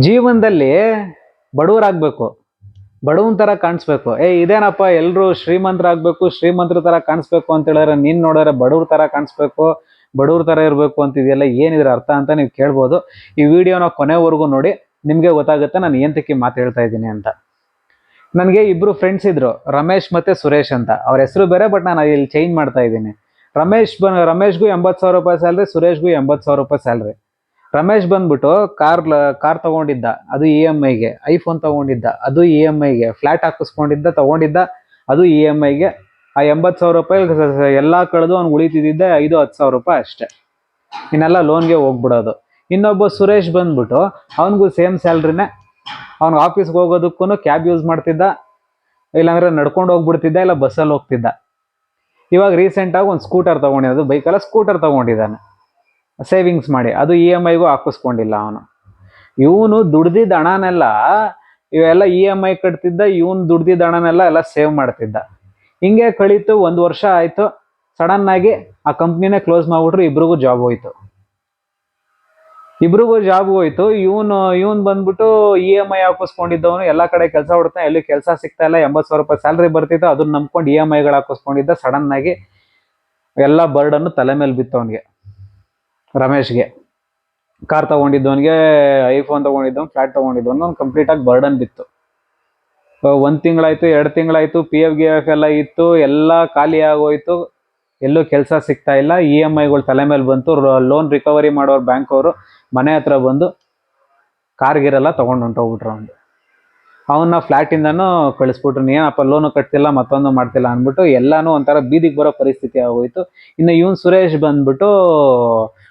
ಜೀವನದಲ್ಲಿ ಬಡವರಾಗಬೇಕು, ಬಡವನ ಥರ ಕಾಣಿಸ್ಬೇಕು. ಇದೇನಪ್ಪ ಎಲ್ಲರೂ ಶ್ರೀಮಂತರಾಗಬೇಕು, ಶ್ರೀಮಂತರ ಥರ ಕಾಣಿಸ್ಬೇಕು ಅಂತ ಹೇಳಿದ್ರೆ ನೀನು ನೋಡಿದ್ರೆ ಬಡವ್ರ ಥರ ಕಾಣಿಸ್ಬೇಕು, ಬಡವ್ರ ಥರ ಇರಬೇಕು ಅಂತಿದೆಯಲ್ಲ, ಏನಿದ್ರ ಅರ್ಥ ಅಂತ ನೀವು ಕೇಳ್ಬೋದು. ಈ ವಿಡಿಯೋನ ಕೊನೆವರೆಗೂ ನೋಡಿ, ನಿಮಗೆ ಗೊತ್ತಾಗುತ್ತೆ ನಾನು ಏಂತಕ್ಕೆ ಮಾತು ಹೇಳ್ತಾ ಇದ್ದೀನಿ ಅಂತ. ನನಗೆ ಇಬ್ಬರು ಫ್ರೆಂಡ್ಸ್ ಇದ್ರು, ರಮೇಶ್ ಮತ್ತು ಸುರೇಶ್ ಅಂತ. ಅವ್ರ ಹೆಸರು ಬೇರೆ, ಬಟ್ ನಾನು ಇಲ್ಲಿ ಚೇಂಜ್ ಮಾಡ್ತಾ ಇದ್ದೀನಿ. ರಮೇಶ್ಗೂ 80,000 ರೂಪಾಯಿ ಸ್ಯಾಲ್ರಿ, ಸುರೇಶ್ಗೂ 80,000 ರೂಪಾಯಿ ಸ್ಯಾಲ್ರಿ. ರಮೇಶ್ ಬಂದ್ಬಿಟ್ಟು ಕಾರ್ ತಗೊಂಡಿದ್ದ, ಅದು EMIಗೆ. ಐಫೋನ್ ತಗೊಂಡಿದ್ದ, ಅದು EMIಗೆ. ಫ್ಲಾಟ್ ತಗೊಂಡಿದ್ದ, ಅದು EMIಗೆ. ಆ 80,000 ರೂಪಾಯಿ ಎಲ್ಲ ಕಳೆದು ಅವ್ನಿಗೆ ಉಳಿತಿದ್ದ 5-10,000 ರೂಪಾಯಿ ಅಷ್ಟೇ. ಇನ್ನೆಲ್ಲ ಲೋನ್ಗೆ ಹೋಗ್ಬಿಡೋದು. ಇನ್ನೊಬ್ಬ ಸುರೇಶ್ ಬಂದ್ಬಿಟ್ಟು ಅವನಿಗೂ ಸೇಮ್ ಸ್ಯಾಲ್ರಿನೇ. ಅವ್ನು ಆಫೀಸ್ಗೆ ಹೋಗೋದಕ್ಕೂ ಕ್ಯಾಬ್ ಯೂಸ್ ಮಾಡ್ತಿದ್ದ, ಇಲ್ಲಾಂದ್ರೆ ನಡ್ಕೊಂಡು ಹೋಗ್ಬಿಡ್ತಿದ್ದ, ಇಲ್ಲ ಬಸ್ಸಲ್ಲಿ ಹೋಗ್ತಿದ್ದ. ಇವಾಗ ರೀಸೆಂಟಾಗಿ ಒಂದು ಸ್ಕೂಟರ್ ತೊಗೊಂಡಿದ್ದು, ಬೈಕಲ್ಲ ಸ್ಕೂಟರ್ ತೊಗೊಂಡಿದ್ದಾನೆ ಸೇವಿಂಗ್ಸ್ ಮಾಡಿ. ಅದು EMIಗೂ ಹಾಕಿಸ್ಕೊಂಡಿಲ್ಲ ಅವನು. ಇವನು ದುಡ್ದಿದ್ದ ಹಣನೆಲ್ಲ ಇವೆಲ್ಲ EMI ಕಟ್ತಿದ್ದ, ಇವನು ದುಡ್ದಿದ್ದ ಹಣನೆಲ್ಲ ಎಲ್ಲ ಸೇವ್ ಮಾಡ್ತಿದ್ದ. ಹಿಂಗೆ ಕಳೀತು. 1 ವರ್ಷ ಆಯಿತು. ಸಡನ್ನಾಗಿ ಆ ಕಂಪ್ನಿನೇ ಕ್ಲೋಸ್ ಮಾಡಿಬಿಟ್ರು. ಇಬ್ರಿಗೂ ಜಾಬ್ ಹೋಯ್ತು. ಇವನು ಬಂದ್ಬಿಟ್ಟು EMI ಹಾಕಿಸ್ಕೊಂಡಿದ್ದವನು ಎಲ್ಲ ಕಡೆ ಕೆಲಸ ಹುಡುಕ್ತಾನೆ, ಎಲ್ಲಿ ಕೆಲಸ ಸಿಗ್ತಾ ಇಲ್ಲ. 80,000 ರೂಪಾಯಿ ಸ್ಯಾಲ್ರಿ ಬರ್ತಿತ್ತು, ಅದನ್ನ ನಂಬ್ಕೊಂಡು EMIಗಳು ಹಾಕಿಸ್ಕೊಂಡಿದ್ದ. ಸಡನ್ನಾಗಿ ಎಲ್ಲ ಬರ್ಡನ್ನು ತಲೆ ಮೇಲೆ ಬಿತ್ತು ಅವನಿಗೆ, ರಮೇಶ್ಗೆ. ಕಾರ್ ತಗೊಂಡಿದ್ದವನಿಗೆ, ಐಫೋನ್ ತಗೊಂಡಿದ್ದವನು, ಫ್ಲಾಟ್ ತಗೊಂಡಿದ್ದವನು, ಅವ್ನು ಕಂಪ್ಲೀಟಾಗಿ ಬರ್ಡನ್ ಬಿತ್ತು. 1 ತಿಂಗಳಾಯ್ತು, 2 ತಿಂಗಳಾಯ್ತು, PF ಎಲ್ಲ ಇತ್ತು, ಎಲ್ಲ ಖಾಲಿ ಆಗೋಯ್ತು. ಎಲ್ಲೂ ಕೆಲಸ ಸಿಗ್ತಾ ಇಲ್ಲ. EMIಗಳು ತಲೆ ಮೇಲೆ ಬಂತು. ಲೋನ್ ರಿಕವರಿ ಮಾಡೋರು ಬ್ಯಾಂಕ್ ಅವರು ಮನೆ ಹತ್ರ ಬಂದು ಕಾರ್ಗಿರೆಲ್ಲ ತೊಗೊಂಡು ಹೊಂಟೋಗ್ಬಿಟ್ರು. ಅವನ್ನ ಫ್ಲ್ಯಾಟಿಂದನೂ ಕಳಿಸ್ಬಿಟ್ರು. ಏನಪ್ಪ ಲೋನು ಕಟ್ತಿಲ್ಲ, ಮತ್ತೊಂದು ಮಾಡ್ತಿಲ್ಲ ಅಂದ್ಬಿಟ್ಟು ಎಲ್ಲನೂ ಒಂಥರ ಬೀದಿಗೆ ಬರೋ ಪರಿಸ್ಥಿತಿ ಆಗೋಯ್ತು. ಇನ್ನು ಇವನು ಸುರೇಶ್ ಬಂದ್ಬಿಟ್ಟು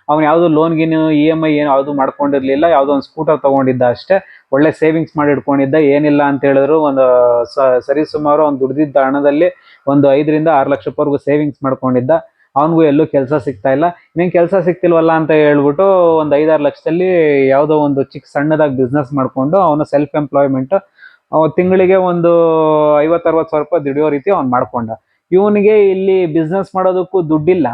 ಅವ್ನು ಯಾವುದೋ ಲೋನ್ಗಿನ EMI ಏನು ಯಾವುದು ಮಾಡ್ಕೊಂಡಿರಲಿಲ್ಲ. ಯಾವುದೋ ಒಂದು ಸ್ಕೂಟರ್ ತೊಗೊಂಡಿದ್ದ ಅಷ್ಟೇ. ಒಳ್ಳೆ ಸೇವಿಂಗ್ಸ್ ಮಾಡಿ ಇಟ್ಕೊಂಡಿದ್ದ. ಏನಿಲ್ಲ ಅಂತ ಹೇಳಿದ್ರು ಒಂದು ಸರಿಸುಮಾರು ಅವ್ನು ದುಡ್ದಿದ್ದ ಹಣದಲ್ಲಿ ಒಂದು 5-6 ಲಕ್ಷ ರೂಪಾಯಿವರೆಗೂ ಸೇವಿಂಗ್ಸ್ ಮಾಡ್ಕೊಂಡಿದ್ದ. ಅವನಿಗೂ ಎಲ್ಲೂ ಕೆಲಸ ಸಿಗ್ತಾ ಇಲ್ಲ. ಇನ್ನೇನು ಕೆಲಸ ಸಿಗ್ತಿಲ್ವಲ್ಲ ಅಂತ ಹೇಳ್ಬಿಟ್ಟು ಒಂದು 5-6 ಲಕ್ಷದಲ್ಲಿ ಯಾವುದೋ ಒಂದು ಸಣ್ಣದಾಗಿ ಬಿಸ್ನೆಸ್ ಮಾಡಿಕೊಂಡು ಅವನು ಸೆಲ್ಫ್ ಎಂಪ್ಲಾಯ್ಮೆಂಟ್ ತಿಂಗಳಿಗೆ ಒಂದು 50-60 ಸಾವಿರ ರೂಪಾಯಿ ದುಡಿಯೋ ರೀತಿ ಅವ್ನು ಮಾಡ್ಕೊಂಡ. ಇವನಿಗೆ ಇಲ್ಲಿ ಬಿಸ್ನೆಸ್ ಮಾಡೋದಕ್ಕೂ ದುಡ್ಡಿಲ್ಲ,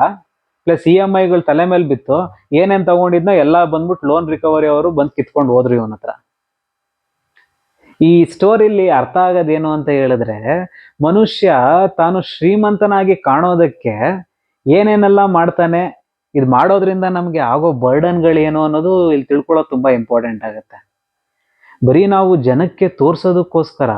ಪ್ಲಸ್ EMIಗಳು ತಲೆ ಮೇಲೆ ಬಿತ್ತು. ಏನೇನು ತಗೊಂಡಿದ್ನೋ ಎಲ್ಲ ಬಂದ್ಬಿಟ್ಟು ಲೋನ್ ರಿಕವರಿ ಅವರು ಬಂದು ಕಿತ್ಕೊಂಡು ಹೋದ್ರು ಇವನ ಹತ್ರ. ಈ ಸ್ಟೋರಿಲಿ ಅರ್ಥ ಆಗೋದೇನು ಅಂತ ಹೇಳಿದ್ರೆ, ಮನುಷ್ಯ ತಾನು ಶ್ರೀಮಂತನಾಗಿ ಕಾಣೋದಕ್ಕೆ ಏನೇನೆಲ್ಲ ಮಾಡ್ತಾನೆ, ಇದು ಮಾಡೋದ್ರಿಂದ ನಮಗೆ ಆಗೋ ಬರ್ಡನ್ಗಳೇನು ಅನ್ನೋದು ಇಲ್ಲಿ ತಿಳ್ಕೊಳ್ಳೋದು ತುಂಬ ಇಂಪಾರ್ಟೆಂಟ್ ಆಗುತ್ತೆ. ಬರೀ ನಾವು ಜನಕ್ಕೆ ತೋರ್ಸೋದಕ್ಕೋಸ್ಕರ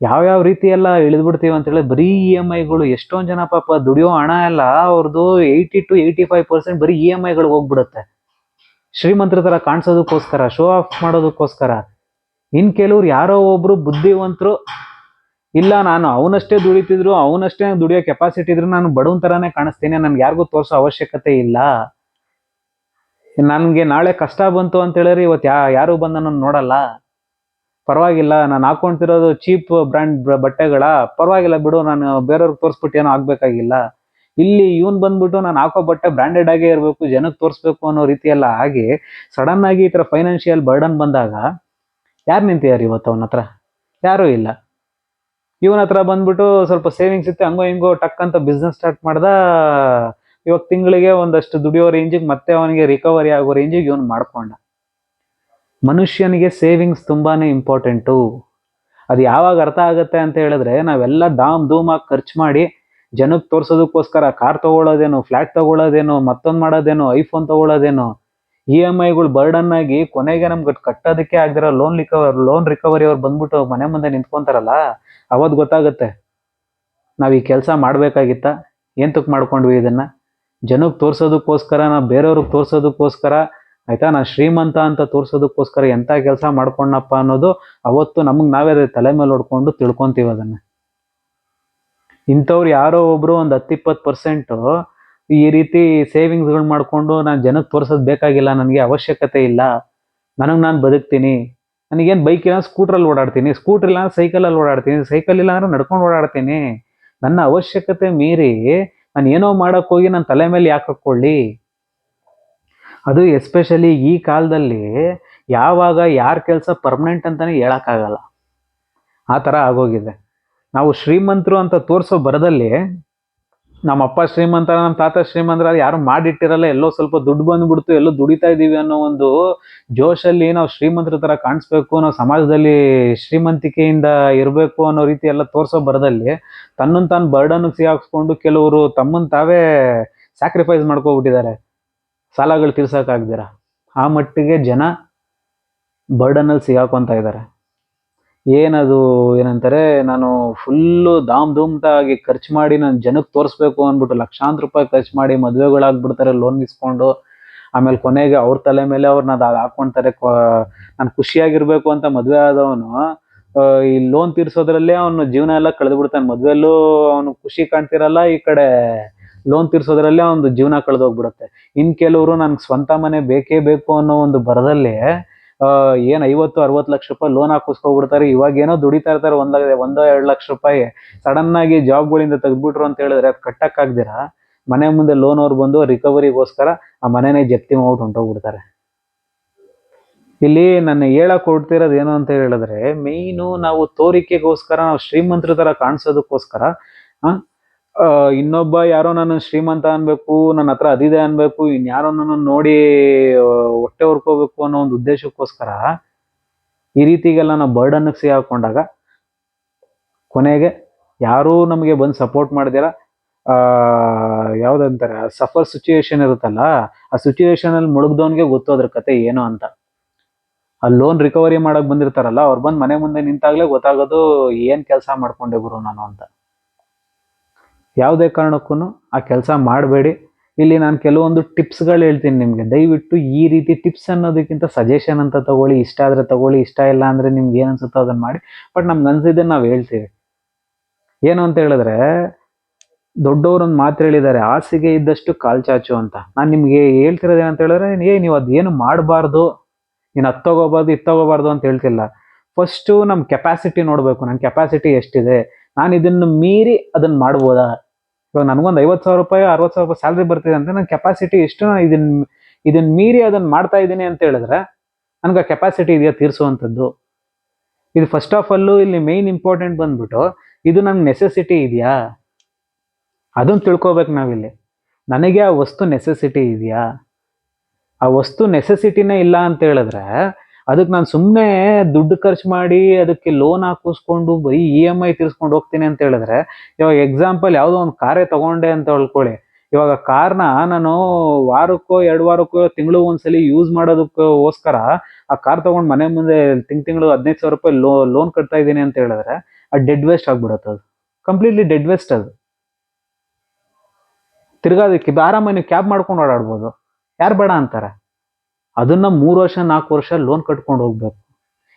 ಯಾವ್ಯಾವ ರೀತಿ ಎಲ್ಲ ಇಳಿದ್ಬಿಡ್ತೀವಿ ಅಂತೇಳಿ ಬರೀ EMIಗಳು. ಎಷ್ಟೊಂದು ಜನ ಪಾಪ ದುಡಿಯೋ ಹಣ ಎಲ್ಲ ಅವ್ರದ್ದು 80-85% ಬರೀ EMIಗಳಿಗೆ ಹೋಗ್ಬಿಡುತ್ತೆ. ಶ್ರೀಮಂತರ ಥರ ಕಾಣಿಸೋದಕ್ಕೋಸ್ಕರ, ಶೋ ಆಫ್ ಮಾಡೋದಕ್ಕೋಸ್ಕರ. ಇನ್ನು ಕೆಲವ್ರು ಯಾರೋ ಒಬ್ರು ಬುದ್ಧಿವಂತರು, ಇಲ್ಲ ನಾನು ಅವನಷ್ಟೇ ದುಡಿಯೋ ಕೆಪಾಸಿಟಿ ಇದ್ರು ನಾನು ಬಡವನ ಥರನೇ ಕಾಣಿಸ್ತೀನಿ, ನನ್ಗೆ ಯಾರಿಗೂ ತೋರಿಸೋ ಅವಶ್ಯಕತೆ ಇಲ್ಲ. ನನಗೆ ನಾಳೆ ಕಷ್ಟ ಬಂತು ಅಂತ ಹೇಳಿದ್ರೆ ಇವತ್ತು ಯಾರು ಬಂದು ನನ್ನ ನೋಡಲ್ಲ, ಪರವಾಗಿಲ್ಲ, ನಾನು ಹಾಕೊಂತಿರೋದು ಚೀಪ್ ಬ್ರ್ಯಾಂಡ್ ಬಟ್ಟೆಗಳ, ಪರವಾಗಿಲ್ಲ ಬಿಡು, ನಾನು ಬೇರೆಯವ್ರಿಗೆ ತೋರಿಸ್ಬಿಟ್ಟು ಏನೋ ಆಗ್ಬೇಕಾಗಿಲ್ಲ. ಇಲ್ಲಿ ಇವನು ಬಂದ್ಬಿಟ್ಟು ನಾನು ಹಾಕೋ ಬಟ್ಟೆ ಬ್ರ್ಯಾಂಡೆಡ್ ಆಗೇ ಇರಬೇಕು, ಜನಕ್ಕೆ ತೋರಿಸ್ಬೇಕು ಅನ್ನೋ ರೀತಿಯೆಲ್ಲ ಆಗಿ ಸಡನ್ ಆಗಿ ಈ ಥರ ಫೈನಾನ್ಷಿಯಲ್ ಬರ್ಡನ್ ಬಂದಾಗ ಯಾರು ನಿಂತಿದ್ದಾರೆ ಇವತ್ತು ಅವನ ಹತ್ರ? ಯಾರೂ ಇಲ್ಲ. ಇವನ ಹತ್ರ ಬಂದ್ಬಿಟ್ಟು ಸ್ವಲ್ಪ ಸೇವಿಂಗ್ಸ್ ಇತ್ತು, ಹಂಗೋ ಹಿಂಗೋ ಟಕ್ ಅಂತ ಬಿಸ್ನೆಸ್ ಸ್ಟಾರ್ಟ್ ಮಾಡ್ದ. ಇವಾಗ ತಿಂಗಳಿಗೆ ಒಂದಷ್ಟು ದುಡಿಯೋ ರೇಂಜಿಗೆ, ಮತ್ತೆ ಅವನಿಗೆ ರಿಕವರಿ ಆಗೋ ರೇಂಜಿಗೆ ಇವನು ಮಾಡ್ಕೊಂಡ. ಮನುಷ್ಯನಿಗೆ ಸೇವಿಂಗ್ಸ್ ತುಂಬಾನೇ ಇಂಪಾರ್ಟೆಂಟು. ಅದು ಯಾವಾಗ ಅರ್ಥ ಆಗುತ್ತೆ ಅಂತ ಹೇಳಿದ್ರೆ, ನಾವೆಲ್ಲ ಧೂಮಾಗಿ ಖರ್ಚು ಮಾಡಿ ಜನಕ್ಕೆ ತೋರ್ಸೋದಕ್ಕೋಸ್ಕರ ಕಾರ್ ತಗೊಳ್ಳೋದೇನು, ಫ್ಲಾಟ್ ತಗೊಳ್ಳೋದೇನು, ಮತ್ತೊಂದು ಮಾಡೋದೇನು, ಐಫೋನ್ ತಗೊಳ್ಳೋದೇನು, EMIಗಳು ಬರ್ಡನ್ ಆಗಿ ಕೊನೆಗೆ ನಮ್ಗೆ ಕಟ್ಟೋದಕ್ಕೆ ಆಗದಿರೋ ಲೋನ್ ರಿಕವರಿ ಅವ್ರು ಬಂದ್ಬಿಟ್ಟು ಮನೆ ಮುಂದೆ ನಿಂತ್ಕೊಂತಾರಲ್ಲ, ಅವತ್ತು ಗೊತ್ತಾಗುತ್ತೆ ನಾವು ಈ ಕೆಲಸ ಮಾಡಬೇಕಾಗಿತ್ತ, ಎಂತಕ್ಕೆ ಮಾಡ್ಕೊಂಡ್ವಿ ಇದನ್ನ. ಜನಕ್ಕೆ ತೋರ್ಸೋದಕ್ಕೋಸ್ಕರ, ನಾವು ಬೇರೆಯವ್ರಿಗೆ ತೋರ್ಸೋದಕ್ಕೋಸ್ಕರ, ಆಯ್ತಾ, ನಾನು ಶ್ರೀಮಂತ ಅಂತ ತೋರ್ಸೋದಕ್ಕೋಸ್ಕರ ಎಂಥ ಕೆಲಸ ಮಾಡ್ಕೊಂಡಪ್ಪ ಅನ್ನೋದು ಅವತ್ತು ನಮಗೆ ನಾವೇ ತಲೆ ಮೇಲೆ ಹೊಡ್ಕೊಂಡು ತಿಳ್ಕೊಂತೀವಿ ಅದನ್ನು. ಇಂಥವ್ರು ಯಾರೋ ಒಬ್ರು ಒಂದು 10-20% ಈ ರೀತಿ ಸೇವಿಂಗ್ಸ್ಗಳು ಮಾಡಿಕೊಂಡು ನಾನು ಜನಕ್ಕೆ ತೋರ್ಸೋದು ಬೇಕಾಗಿಲ್ಲ, ನನಗೆ ಅವಶ್ಯಕತೆ ಇಲ್ಲ, ನಾನು ಬದುಕ್ತೀನಿ, ನನಗೇನು ಬೈಕ್ ಇಲ್ಲ ಸ್ಕೂಟ್ರಲ್ಲಿ ಓಡಾಡ್ತೀನಿ, ಸ್ಕೂಟ್ರ್ ಇಲ್ಲ ಸೈಕಲಲ್ಲಿ ಓಡಾಡ್ತೀನಿ, ಸೈಕಲ್ ಇಲ್ಲ ಅಂದ್ರೆ ನಡ್ಕೊಂಡು ಓಡಾಡ್ತೀನಿ, ನನ್ನ ಅವಶ್ಯಕತೆ ಮೀರಿ ನಾನು ಏನೋ ಮಾಡೋಕ್ಕೆ ಹೋಗಿ ನನ್ನ ತಲೆ ಮೇಲೆ ಯಾಕೆ ಹಾಕ್ಕೊಳ್ಳಿ. ಅದು ಎಸ್ಪೆಷಲಿ ಈ ಕಾಲದಲ್ಲಿ ಯಾವಾಗ ಯಾರ ಕೆಲಸ ಪರ್ಮನೆಂಟ್ ಅಂತಲೇ ಹೇಳೋಕ್ಕಾಗಲ್ಲ, ಆ ಥರ ಆಗೋಗಿದೆ. ನಾವು ಶ್ರೀಮಂತರು ಅಂತ ತೋರಿಸೋ ಬರದಲ್ಲಿ ನಮ್ಮ ಅಪ್ಪ ಶ್ರೀಮಂತ ನಮ್ಮ ತಾತ ಶ್ರೀಮಂತರ ಯಾರು ಮಾಡಿಟ್ಟಿರಲ್ಲ, ಎಲ್ಲೋ ಸ್ವಲ್ಪ ದುಡ್ಡು ಬಂದ್ಬಿಡ್ತು, ಎಲ್ಲೋ ದುಡಿತಾ ಇದೀವಿ ಅನ್ನೋ ಒಂದು ಜೋಶಲ್ಲಿ ನಾವು ಶ್ರೀಮಂತರ ತರ ಕಾಣಿಸ್ಬೇಕು, ನಾವು ಸಮಾಜದಲ್ಲಿ ಶ್ರೀಮಂತಿಕೆಯಿಂದ ಇರಬೇಕು ಅನ್ನೋ ರೀತಿ ಎಲ್ಲ ತೋರ್ಸೋ ಬರದಲ್ಲಿ ತನ್ನನ್ನು ತಾನು ಬರ್ಡನ್ ಸಿಗಾಕ್ಸ್ಕೊಂಡು ಕೆಲವರು ತಮ್ಮನ್ನು ತಾವೇ ಸ್ಯಾಕ್ರಿಫೈಸ್ ಮಾಡ್ಕೊಬಿಟ್ಟಿದ್ದಾರೆ ಸಾಲಗಳು ತೀರ್ಸಕ್ಕಾಗ್ದಿರ. ಆ ಮಟ್ಟಿಗೆ ಜನ ಬರ್ಡನಲ್ಲಿ ಸಿಗಾಕೊಂತ ಇದ್ದಾರೆ. ಏನದು ಏನಂತಾರೆ, ನಾನು ಫುಲ್ಲು ಧಾಮ್ ಧೂಮ್ತಾಗಿ ಖರ್ಚು ಮಾಡಿ ನಾನು ಜನಕ್ಕೆ ತೋರಿಸ್ಬೇಕು ಅಂದ್ಬಿಟ್ಟು ಲಕ್ಷಾಂತರ ರೂಪಾಯಿ ಖರ್ಚು ಮಾಡಿ ಮದುವೆಗಳಾಗ್ಬಿಡ್ತಾರೆ ಲೋನ್ ಇಸ್ಕೊಂಡು. ಆಮೇಲೆ ಕೊನೆಗೆ ಅವ್ರ ತಲೆ ಮೇಲೆ ಅವ್ರನ್ನ ಅದು ಹಾಕ್ಕೊಳ್ತಾರೆ. ನಾನು ಖುಷಿಯಾಗಿರ್ಬೇಕು ಅಂತ ಮದುವೆ ಆದವನು ಈ ಲೋನ್ ತೀರ್ಸೋದ್ರಲ್ಲೇ ಅವನು ಜೀವನ ಎಲ್ಲ ಕಳೆದು ಬಿಡ್ತಾನೆ. ಮದುವೆಲ್ಲೂ ಅವನು ಖುಷಿ ಕಾಣ್ತಿರಲ್ಲ, ಈ ಕಡೆ ಲೋನ್ ತೀರ್ಸೋದ್ರಲ್ಲೇ ಅವನು ಜೀವನ ಕಳೆದೋಗ್ಬಿಡುತ್ತೆ. ಇನ್ ಕೆಲವರು ನನ್ಗೆ ಸ್ವಂತ ಮನೆ ಬೇಕೇ ಬೇಕು ಅನ್ನೋ ಒಂದು ಬರದಲ್ಲಿ ಏನ್ 50-60 ಲಕ್ಷ ರೂಪಾಯಿ ಲೋನ್ ಹಾಕಿಸ್ಕೊಬಿಡ್ತಾರೆ. ಇವಾಗ ಏನೋ ದುಡಿತಾ ಇರ್ತಾರೆ 1-2 ಲಕ್ಷ ರೂಪಾಯಿ, ಸಡನ್ ಆಗಿ ಜಾಬ್ಗಳಿಂದ ತೆಗ್ದ್ಬಿಟ್ರು ಅಂತ ಹೇಳಿದ್ರೆ ಅದು ಕಟ್ಟಕ್ಕಾಗ್ದಿರ ಮನೆ ಮುಂದೆ ಲೋನ್ ಅವ್ರು ಬಂದು ರಿಕವರಿಗೋಸ್ಕರ ಆ ಮನೆನೇ ಜಪ್ತಿ ಮಾಡ್ಬಿಟ್ಟು ಹೊಂಟೋಗ್ಬಿಡ್ತಾರೆ. ಇಲ್ಲಿ ನಾನು ಹೇಳಕ್ ಹೊರಡ್ತಿರೋದು ಏನು ಅಂತ ಹೇಳಿದ್ರೆ, ಮೇಯ್ನು ನಾವು ತೋರಿಕೆಗೋಸ್ಕರ, ನಾವು ಶ್ರೀಮಂತರ ತರ ಕಾಣಿಸೋದಕ್ಕೋಸ್ಕರ ಇನ್ನೊಬ್ಬ ಯಾರೋ ನನ್ನ ಶ್ರೀಮಂತ ಅನ್ಬೇಕು, ನನ್ನ ಹತ್ರ ಅದಿದೆ ಅನ್ಬೇಕು, ಇನ್ಯಾರೋ ನನ್ನ ನೋಡಿ ಹೊಟ್ಟೆ ಹೊರ್ಕೋಬೇಕು ಅನ್ನೋ ಒಂದು ಉದ್ದೇಶಕ್ಕೋಸ್ಕರ ಈ ರೀತಿಗೆಲ್ಲ ನಾವು ಬರ್ಡನ್ ಸಿಗಾಕೊಂಡಾಗ ಕೊನೆಗೆ ಯಾರೂ ನಮಗೆ ಬಂದು ಸಪೋರ್ಟ್ ಮಾಡ್ದಿರ ಯಾವ್ದಂತಾರೆ ಸಫರ್ ಸಿಚುಯೇಷನ್ ಇರುತ್ತಲ್ಲ, ಆ ಸಿಚುಯೇಷನ್ ಅಲ್ಲಿ ಮುಳುಗ್ದವನ್ಗೆ ಗೊತ್ತು ಅದ್ರ ಕತೆ ಏನು ಅಂತ. ಆ ಲೋನ್ ರಿಕವರಿ ಮಾಡಕ್ ಬಂದಿರ್ತಾರಲ್ಲ ಅವ್ರು ಬಂದು ಮನೆ ಮುಂದೆ ನಿಂತಾಗ್ಲೇ ಗೊತ್ತಾಗೋದು ಏನ್ ಕೆಲಸ ಮಾಡ್ಕೊಂಡೆ ಗುರು ನಾನು ಅಂತ. ಯಾವುದೇ ಕಾರಣಕ್ಕೂ ಆ ಕೆಲಸ ಮಾಡಬೇಡಿ. ಇಲ್ಲಿ ನಾನು ಕೆಲವೊಂದು ಟಿಪ್ಸ್ಗಳು ಹೇಳ್ತೀನಿ ನಿಮಗೆ, ದಯವಿಟ್ಟು ಈ ರೀತಿ ಟಿಪ್ಸ್ ಅನ್ನೋದಕ್ಕಿಂತ ಸಜೆಷನ್ ಅಂತ ತಗೊಳ್ಳಿ. ಇಷ್ಟ ಆದರೆ ತಗೊಳ್ಳಿ, ಇಷ್ಟ ಇಲ್ಲ ಅಂದರೆ ನಿಮ್ಗೆ ಏನು ಅನ್ಸುತ್ತೋ ಅದನ್ನು ಮಾಡಿ. ಬಟ್ ನಮ್ಗೆ ಅನ್ಸಿದ್ದನ್ನು ನಾವು ಹೇಳ್ತೀವಿ. ಏನು ಅಂತ ಹೇಳಿದ್ರೆ, ದೊಡ್ಡವರೊಂದು ಮಾತು ಹೇಳಿದ್ದಾರೆ, ಹಾಸಿಗೆ ಇದ್ದಷ್ಟು ಕಾಲ್ ಚಾಚು ಅಂತ. ನಾನು ನಿಮ್ಗೆ ಹೇಳ್ತಿರೋದು ಏನಂತ ಹೇಳಿದ್ರೆ, ನೀವು ಅದೇನು ಮಾಡಬಾರ್ದು, ನೀನು ಅದು ತಗೋಬಾರ್ದು ಇದು ತಗೋಬಾರ್ದು ಅಂತ ಹೇಳ್ತಿಲ್ಲ. ಫಸ್ಟು ನಮ್ಮ ಕೆಪಾಸಿಟಿ ನೋಡಬೇಕು. ನನ್ನ ಕೆಪಾಸಿಟಿ ಎಷ್ಟಿದೆ, ನಾನು ಇದನ್ನು ಮೀರಿ ಅದನ್ನು ಮಾಡ್ಬೋದಾ. ಇವಾಗ ನನಗೊಂದು 50,000 ರೂಪಾಯಿ 60,000 ರೂಪಾಯಿ ಸ್ಯಾಲ್ರಿ ಬರ್ತಿದೆ ಅಂತ ನನ್ನ ಕೆಪಾಸಿಟಿ ಎಷ್ಟು, ನಾನು ಇದನ್ನ ಮೀರಿ ಅದನ್ನು ಮಾಡ್ತಾ ಇದ್ದೀನಿ ಅಂತ ಹೇಳಿದ್ರೆ ನನಗೆ ಆ ಕೆಪಾಸಿಟಿ ಇದೆಯಾ ತೀರಿಸುವಂಥದ್ದು. ಇದು ಫಸ್ಟ್ ಆಫ್ ಆಲ್ ಇಲ್ಲಿ ಮೇಯ್ನ್ ಇಂಪಾರ್ಟೆಂಟ್ ಬಂದ್ಬಿಟ್ಟು, ಇದು ನಮ್ಗೆ ನೆಸೆಸಿಟಿ ಇದೆಯಾ ಅದನ್ನು ತಿಳ್ಕೊಬೇಕು ನಾವಿಲ್ಲಿ. ನನಗೆ ಆ ವಸ್ತು ನೆಸೆಸಿಟಿ ಇದೆಯಾ, ಆ ವಸ್ತು ನೆಸೆಸಿಟಿನೇ ಇಲ್ಲ ಅಂತ ಹೇಳಿದ್ರೆ ಅದಕ್ಕೆ ನಾನು ಸುಮ್ಮನೆ ದುಡ್ಡು ಖರ್ಚು ಮಾಡಿ ಅದಕ್ಕೆ ಲೋನ್ ಹಾಕಿಸ್ಕೊಂಡು ಬರೀ EMI ತೀರಿಸ್ಕೊಂಡು ಹೋಗ್ತೀನಿ ಅಂತ ಹೇಳಿದ್ರೆ, ಇವಾಗ ಎಕ್ಸಾಂಪಲ್ ಯಾವುದೋ ಒಂದು ಕಾರೇ ತಗೊಂಡೆ ಅಂತ ಹೇಳ್ಕೊಳ್ಳಿ. ಇವಾಗ ಕಾರ್ನ ನಾನು ವಾರಕ್ಕೋ 2 ವಾರಕ್ಕೋ ತಿಂಗಳು ಒಂದ್ಸಲಿ ಯೂಸ್ ಮಾಡೋದಕ್ಕೋಸ್ಕರ ಆ ಕಾರ್ ತಗೊಂಡು ಮನೆ ಮುಂದೆ ತಿಂಗಳು 15,000 ರೂಪಾಯಿ ಲೋನ್ ಕಟ್ತಾ ಇದ್ದೀನಿ ಅಂತ ಹೇಳಿದ್ರೆ ಅದು ಡೆಡ್ ವೇಸ್ಟ್ ಆಗ್ಬಿಡುತ್ತೆ. ಅದು ಕಂಪ್ಲೀಟ್ಲಿ ಡೆಡ್ ವೇಸ್ಟ್. ಅದು ತಿರ್ಗಾ ಅದಕ್ಕೆ ಆರಾಮಾಗಿ ನೀವು ಕ್ಯಾಬ್ ಮಾಡ್ಕೊಂಡು ಓಡಾಡ್ಬೋದು, ಯಾರು ಬೇಡ ಅಂತಾರೆ. ಅದನ್ನ 3 ವರ್ಷ 4 ವರ್ಷ ಲೋನ್ ಕಟ್ಕೊಂಡು ಹೋಗ್ಬೇಕು.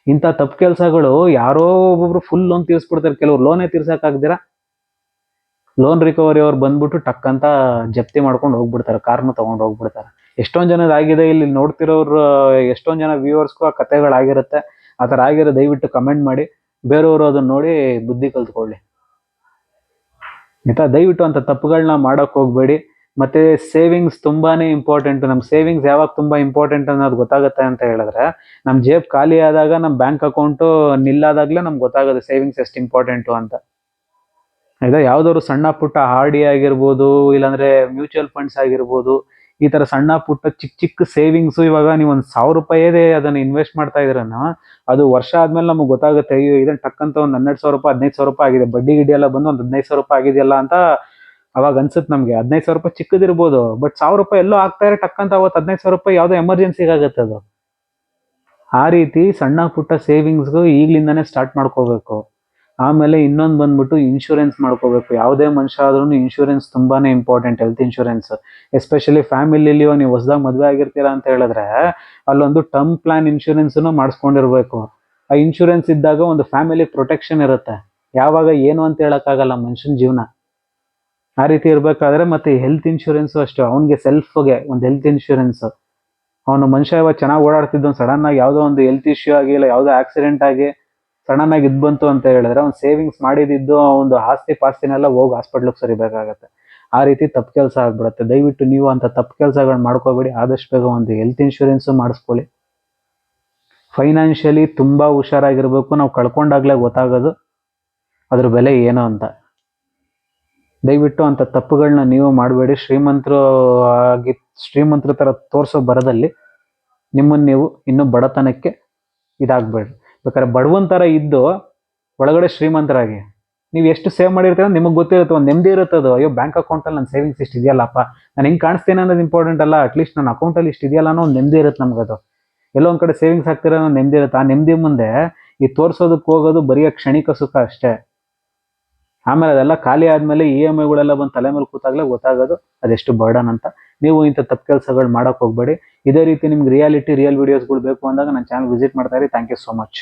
ಇಂಥ ತಪ್ಪು ಕೆಲಸಗಳು ಯಾರೋ ಒಬ್ಬೊಬ್ರು ಫುಲ್ ಲೋನ್ ತೀರಿಸ್ಬಿಡ್ತಾರೆ. ಕೆಲವ್ರು ಲೋನೇ ತೀರ್ಸಕ್ಕಾಗ್ದಿರ ಲೋನ್ ರಿಕವರಿ ಅವ್ರು ಬಂದ್ಬಿಟ್ಟು ಟಕ್ ಅಂತ ಜಪ್ತಿ ಮಾಡ್ಕೊಂಡು ಹೋಗ್ಬಿಡ್ತಾರೆ, ಕಾರ್ನು ತಗೊಂಡು ಹೋಗ್ಬಿಡ್ತಾರೆ. ಎಷ್ಟೊಂದು ಜನದಾಗಿದೆ ಇಲ್ಲಿ ನೋಡ್ತಿರೋರು, ಎಷ್ಟೊಂದು ಜನ ವ್ಯೂವರ್ಸ್ಗೂ ಆ ಕಥೆಗಳಾಗಿರುತ್ತೆ. ಆ ಥರ ಆಗಿರೋ ದಯವಿಟ್ಟು ಕಮೆಂಟ್ ಮಾಡಿ, ಬೇರೆಯವರು ಅದನ್ನ ನೋಡಿ ಬುದ್ಧಿ ಕಲ್ತ್ಕೊಳ್ಳಿ ಆಯ್ತಾ. ದಯವಿಟ್ಟು ಅಂತ ತಪ್ಪುಗಳನ್ನ ಮಾಡಕ್ ಹೋಗ್ಬೇಡಿ. ಮತ್ತೆ ಸೇವಿಂಗ್ಸ್ ತುಂಬಾನೇ ಇಂಪಾರ್ಟೆಂಟ್. ನಮ್ಮ ಸೇವಿಂಗ್ಸ್ ಯಾವಾಗ ತುಂಬಾ ಇಂಪಾರ್ಟೆಂಟ್ ಅನ್ನೋದು ಗೊತ್ತಾಗುತ್ತೆ ಅಂತ ಹೇಳಿದ್ರೆ, ನಮ್ಮ ಜೇಬ್ ಖಾಲಿ ಆದಾಗ, ನಮ್ಮ ಬ್ಯಾಂಕ್ ಅಕೌಂಟು ನಿಲ್ಲಾದಾಗ್ಲೇ ನಮ್ಗೆ ಗೊತ್ತಾಗುತ್ತೆ ಸೇವಿಂಗ್ಸ್ ಎಷ್ಟು ಇಂಪಾರ್ಟೆಂಟು ಅಂತ. ಆಯ್ತಾ. ಯಾವ್ದಾದ್ರು ಸಣ್ಣ ಪುಟ್ಟ RD ಆಗಿರ್ಬೋದು, ಇಲ್ಲಾಂದ್ರೆ ಮ್ಯೂಚುವಲ್ ಫಂಡ್ಸ್ ಆಗಿರ್ಬೋದು, ಈ ತರ ಸಣ್ಣ ಪುಟ್ಟ ಚಿಕ್ಕ ಚಿಕ್ಕ ಸೇವಿಂಗ್ಸ್. ಇವಾಗ ನೀವು ಒಂದು 1,000 ರೂಪಾಯಿದೇ ಅದನ್ನ ಇನ್ವೆಸ್ಟ್ ಮಾಡ್ತಾ ಇದ್ರನ್ನ ಅದು ವರ್ಷ ಆದ್ಮೇಲೆ ನಮ್ಗೆ ಗೊತ್ತಾಗುತ್ತೆ, ಅಯ್ಯೋ ಇದನ್ನ ಟಕ್ಕಂತ ಒಂದು 12,000 ರೂಪಾಯಿ 15,000 ರೂಪಾಯಿ ಆಗಿದೆ, ಬಡ್ಡಿ ಗಿಡ್ಡಿ ಎಲ್ಲ ಬಂದು ಒಂದು 15,000 ರೂಪಾಯಿ ಆಗಿದೆಯಲ್ಲ ಅಂತ ಅವಾಗ ಅನ್ಸುತ್ತೆ ನಮ್ಗೆ. 15,000 ರೂಪಾಯಿ ಚಿಕ್ಕದಿರ್ಬೋದು, ಬಟ್ 1,000 ರೂಪಾಯಿ ಎಲ್ಲೋ ಆಗ್ತಾರೆ ಟಕ್ಕಂತ ಅವತ್ತು 15,000 ರೂಪಾಯಿ ಯಾವುದೋ ಎಮರ್ಜೆನ್ಸಿಗೆ ಆಗುತ್ತೆ ಅದು. ಆ ರೀತಿ ಸಣ್ಣ ಪುಟ್ಟ ಸೇವಿಂಗ್ಸ್ಗೂ ಈಗ್ಲಿಂದಾನೇ ಸ್ಟಾರ್ಟ್ ಮಾಡ್ಕೋಬೇಕು. ಆಮೇಲೆ ಇನ್ನೊಂದು ಬಂದ್ಬಿಟ್ಟು ಇನ್ಶೂರೆನ್ಸ್ ಮಾಡ್ಕೋಬೇಕು. ಯಾವುದೇ ಮನುಷ್ಯ ಆದ್ರೂ ಇನ್ಶೂರೆನ್ಸ್ ತುಂಬಾನೇ ಇಂಪಾರ್ಟೆಂಟ್. ಹೆಲ್ತ್ ಇನ್ಶೂರೆನ್ಸ್ ಎಸ್ಪೆಷಲಿ ಫ್ಯಾಮಿಲಿಲಿ, ಇವಾಗ ನೀವು ಹೊಸದಾಗಿ ಮದುವೆ ಆಗಿರ್ತೀರಾ ಅಂತ ಹೇಳಿದ್ರೆ ಅಲ್ಲೊಂದು ಟರ್ಮ್ ಪ್ಲಾನ್ ಇನ್ಶೂರೆನ್ಸ್ನು ಮಾಡಿಸ್ಕೊಂಡಿರ್ಬೇಕು. ಆ ಇನ್ಶೂರೆನ್ಸ್ ಇದ್ದಾಗ ಒಂದು ಫ್ಯಾಮಿಲಿ ಪ್ರೊಟೆಕ್ಷನ್ ಇರುತ್ತೆ. ಯಾವಾಗ ಏನು ಅಂತ ಹೇಳಕ್ಕಾಗಲ್ಲ ಮನುಷ್ಯನ ಜೀವನ. ಆ ರೀತಿ ಇರ್ಬೇಕಾದ್ರೆ ಮತ್ತೆ ಹೆಲ್ತ್ ಇನ್ಶೂರೆನ್ಸ್ ಅಷ್ಟು, ಅವನಿಗೆ ಸೆಲ್ಫ್ಗೆ ಒಂದು ಹೆಲ್ತ್ ಇನ್ಶೂರೆನ್ಸ್. ಅವನು ಮನುಷ್ಯ ಇವಾಗ ಚೆನ್ನಾಗಿ ಓಡಾಡ್ತಿದ್ದು ಸಡನ್ ಆಗಿ ಯಾವುದೋ ಒಂದು ಹೆಲ್ತ್ ಇಶ್ಯೂ ಆಗಿ, ಇಲ್ಲ ಯಾವುದೋ ಆಕ್ಸಿಡೆಂಟ್ ಆಗಿ ಸಡನ್ ಆಗಿ ಇದು ಬಂತು ಅಂತ ಹೇಳಿದ್ರೆ ಅವ್ನು ಸೇವಿಂಗ್ಸ್ ಮಾಡಿದ್ದು ಒಂದು ಆಸ್ತಿ ಪಾಸ್ತಿನೆಲ್ಲ ಹೋಗಿ ಹಾಸ್ಪಿಟ್ಲಿಗೆ ಸರಿಬೇಕಾಗತ್ತೆ. ಆ ರೀತಿ ತಪ್ಪು ಕೆಲಸ ಆಗ್ಬಿಡುತ್ತೆ. ದಯವಿಟ್ಟು ನೀವು ಅಂತ ತಪ್ಪು ಕೆಲಸಗಳು ಮಾಡ್ಕೋಬೇಡಿ. ಆದಷ್ಟು ಬೇಗ ಒಂದು ಹೆಲ್ತ್ ಇನ್ಶೂರೆನ್ಸ್ ಮಾಡಿಸ್ಕೊಳ್ಳಿ. ಫೈನಾನ್ಷಿಯಲಿ ತುಂಬಾ ಹುಷಾರಾಗಿರ್ಬೇಕು. ನಾವು ಕಳ್ಕೊಂಡಾಗ್ಲೇ ಗೊತ್ತಾಗೋದು ಅದ್ರ ಬೆಲೆ ಏನು ಅಂತ. ದಯವಿಟ್ಟು ಅಂಥ ತಪ್ಪುಗಳನ್ನ ನೀವು ಮಾಡಬೇಡಿ. ಶ್ರೀಮಂತರ ಥರ ತೋರಿಸೋ ಬರದಲ್ಲಿ ನಿಮ್ಮನ್ನು ನೀವು ಇನ್ನೂ ಬಡತನಕ್ಕೆ ಇದಾಗಬೇಡ್ರಿ. ಬೇಕಾದ್ರೆ ಬಡವನ ಥರ ಇದ್ದು ಒಳಗಡೆ ಶ್ರೀಮಂತರಾಗಿ ನೀವು ಎಷ್ಟು ಸೇವ್ ಮಾಡಿರ್ತೀರ ನಿಮಗೆ ಗೊತ್ತಿರುತ್ತೆ, ಒಂದು ನೆಮ್ಮದಿ ಇರುತ್ತೆ. ಅದು ಅಯ್ಯೋ ಬ್ಯಾಂಕ್ ಅಕೌಂಟಲ್ಲಿ ನನ್ನ ಸೇವಿಂಗ್ಸ್ ಇಷ್ಟು ಇದೆಯಲ್ಲಪ್ಪ, ನಾನು ಹೆಂಗೆ ಕಾಣಿಸ್ತೀನಿ ಅನ್ನೋದು ಇಂಪಾರ್ಟೆಂಟ್ ಅಲ್ಲ, ಅಟ್ಲೀಸ್ಟ್ ನನ್ನ ಅಕೌಂಟಲ್ಲಿ ಇಷ್ಟು ಇದೆಯಲ್ಲ ಅನ್ನೋ ಒಂದು ನೆಮ್ಮದಿ ಇರುತ್ತೆ ನಮ್ಗೆ. ಅದು ಎಲ್ಲೋ ಒಂದು ಕಡೆ ಸೇವಿಂಗ್ಸ್ ಆಗ್ತಿರೋ ಅನ್ನೋ ನೆಮ್ಮದಿ ಇರುತ್ತೆ. ಆ ನೆಮ್ಮದಿ ಮುಂದೆ ಈ ತೋರಿಸೋದಕ್ಕೆ ಹೋಗೋದು ಬರೀ ಕ್ಷಣಿಕ ಸುಖ ಅಷ್ಟೇ. ಆಮೇಲೆ ಅದೆಲ್ಲ ಖಾಲಿ ಆದಮೇಲೆ EMIಗಳೆಲ್ಲ ಬಂದು ತಲೆ ಮೇಲೆ ಕೂತಾಗಲೇ ಗೊತ್ತಾಗೋದು ಅದೆಷ್ಟು ಬರ್ಡನ್ ಅಂತ. ನೀವು ಇಂಥ ತಪ್ಪು ಕೆಲಸಗಳು ಮಾಡೋಕೆ ಹೋಗಬೇಡಿ. ಇದೇ ರೀತಿ ನಿಮ್ಗೆ ರಿಯಲ್ ವಿಡಿಯೋಸ್ಗಳು ಬೇಕು ಅಂದಾಗ ನನ್ನ ಚಾನಲ್ ವಿಸಿಟ್ ಮಾಡ್ತಾ ಇರಿ. Thank you so much.